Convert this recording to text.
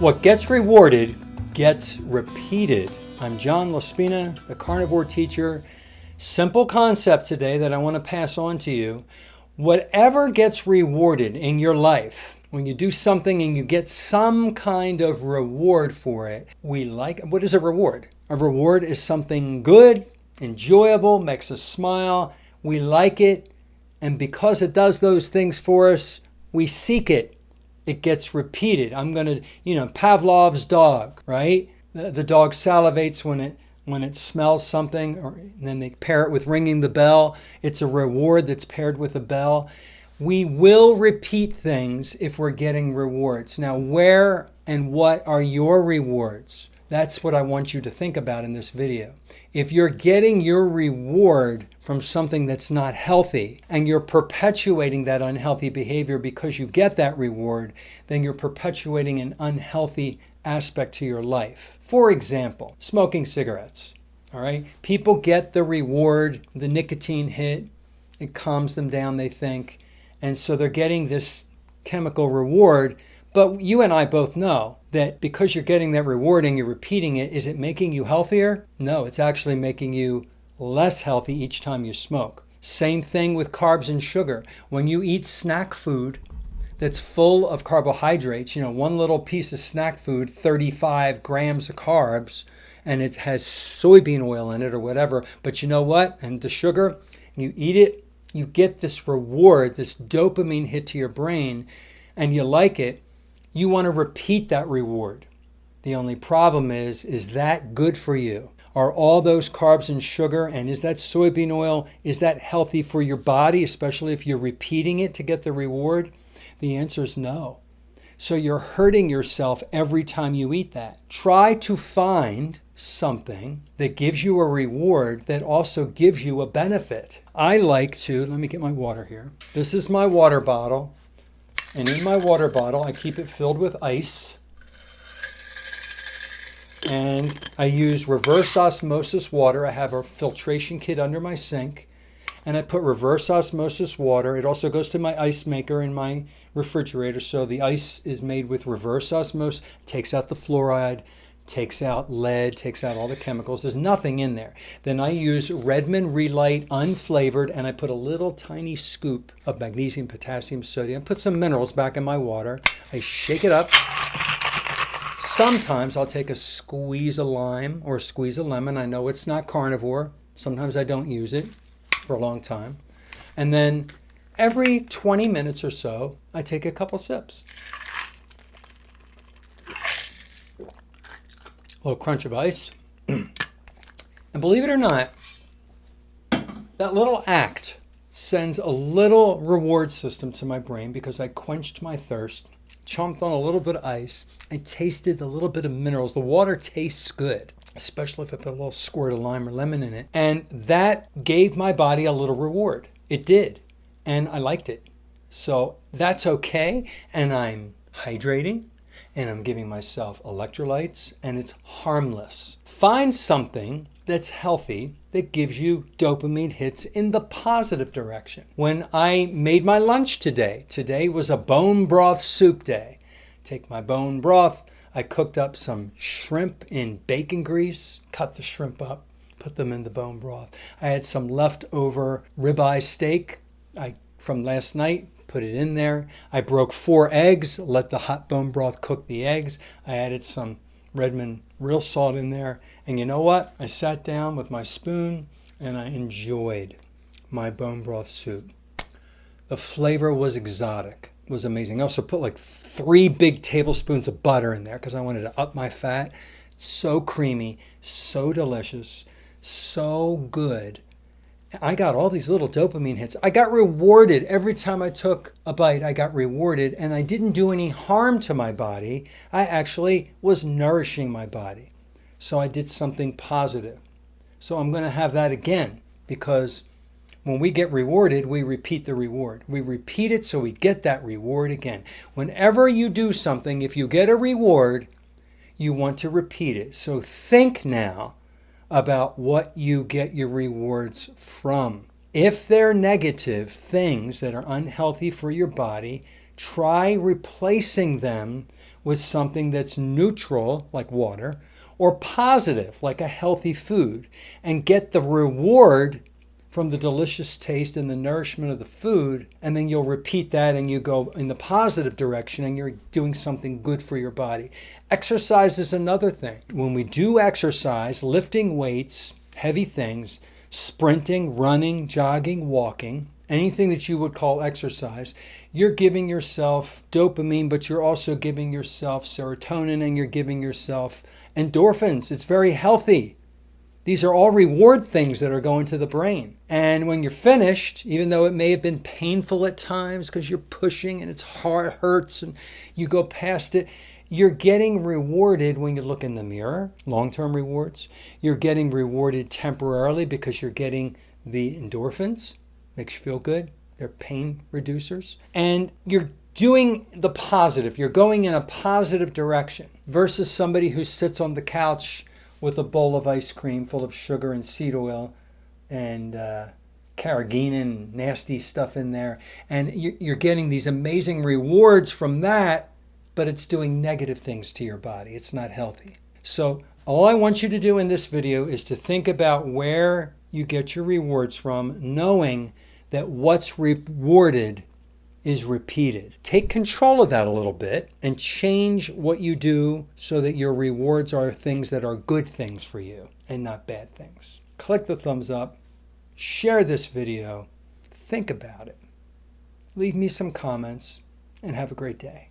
What gets rewarded gets repeated. I'm John Laspina, the Carnivore teacher. Simple concept today that I want to pass on to you. Whatever gets rewarded in your life, when you do something and you get some kind of reward for it, we like. What is a reward? A reward is something good, enjoyable, makes us smile. We like it. And because it does those things for us, we seek it. It gets repeated. Pavlov's dog, right? The dog salivates when it smells something, and then they pair it with ringing the bell. It's a reward that's paired with a bell. We will repeat things if we're getting rewards. Now, where and what are your rewards? That's what I want you to think about in this video. If you're getting your reward from something that's not healthy and you're perpetuating that unhealthy behavior because you get that reward, then you're perpetuating an unhealthy aspect to your life. For example, smoking cigarettes. All right, people get the reward, the nicotine hit, it calms them down, they think, and so they're getting this chemical reward. But you and I both know that because you're getting that reward and you're repeating it, is it making you healthier? No, it's actually making you less healthy each time you smoke. Same thing with carbs and sugar. When you eat snack food that's full of carbohydrates, one little piece of snack food, 35 grams of carbs, and it has soybean oil in it or whatever, but you know what? And the sugar, you eat it, you get this reward, this dopamine hit to your brain, and you like it. You want to repeat that reward. The only problem is that good for you? Are all those carbs and sugar, and is that soybean oil, is that healthy for your body, especially if you're repeating it to get the reward? The answer is no. So you're hurting yourself every time you eat that. Try to find something that gives you a reward that also gives you a benefit. I like to, let me get my water here. This is my water bottle. And in my water bottle, I keep it filled with ice. And I use reverse osmosis water. I have a filtration kit under my sink. And I put reverse osmosis water. It also goes to my ice maker in my refrigerator. So the ice is made with reverse osmosis. Takes out the fluoride, takes out lead, takes out all the chemicals. There's nothing in there. Then I use Redmond Relight unflavored, and I put a little tiny scoop of magnesium, potassium, sodium, put some minerals back in my water. I shake it up. Sometimes I'll take a squeeze of lime or a squeeze of lemon. I know it's not carnivore. Sometimes I don't use it for a long time. And then every 20 minutes or so, I take a couple sips. A little crunch of ice. And believe it or not, that little act sends a little reward system to my brain because I quenched my thirst, chomped on a little bit of ice, and tasted a little bit of minerals. The water tastes good, especially if I put a little squirt of lime or lemon in it. And that gave my body a little reward. It did. And I liked it. So that's okay. And I'm hydrating. And I'm giving myself electrolytes, and it's harmless. Find something that's healthy that gives you dopamine hits in the positive direction. When I made my lunch today was a bone broth soup day. Take my bone broth, I cooked up some shrimp in bacon grease, cut the shrimp up, put them in the bone broth. I had some leftover ribeye steak from last night, put it in there. I broke 4 eggs, let the hot bone broth cook the eggs. I added some Redmond real salt in there. And you know what? I sat down with my spoon and I enjoyed my bone broth soup. The flavor was exotic. It was amazing. I also put like 3 big tablespoons of butter in there because I wanted to up my fat. So creamy, so delicious, so good. I got all these little dopamine hits. I got rewarded every time I took a bite. I got rewarded, and I didn't do any harm to my body. I actually was nourishing my body. So I did something positive. So I'm going to have that again, because when we get rewarded, we repeat the reward. We repeat it so we get that reward again. Whenever you do something, if you get a reward, you want to repeat it. So think now about what you get your rewards from. If they're negative things that are unhealthy for your body, try replacing them with something that's neutral, like water, or positive, like a healthy food, and get the reward from the delicious taste and the nourishment of the food, and then you'll repeat that and you go in the positive direction and you're doing something good for your body. Exercise is another thing. When we do exercise, lifting weights, heavy things, sprinting, running, jogging, walking, anything that you would call exercise, you're giving yourself dopamine, but you're also giving yourself serotonin and you're giving yourself endorphins. It's very healthy. These are all reward things that are going to the brain. And when you're finished, even though it may have been painful at times because you're pushing and it's hard, hurts, and you go past it, you're getting rewarded when you look in the mirror, long-term rewards. You're getting rewarded temporarily because you're getting the endorphins, makes you feel good. They're pain reducers. And you're doing the positive. You're going in a positive direction versus somebody who sits on the couch with a bowl of ice cream full of sugar and seed oil and carrageenan and nasty stuff in there. And you're getting these amazing rewards from that, but it's doing negative things to your body. It's not healthy. So all I want you to do in this video is to think about where you get your rewards from, knowing that what's rewarded is repeated. Take control of that a little bit and change what you do so that your rewards are things that are good things for you and not bad things. Click the thumbs up, share this video, think about it, leave me some comments, and have a great day.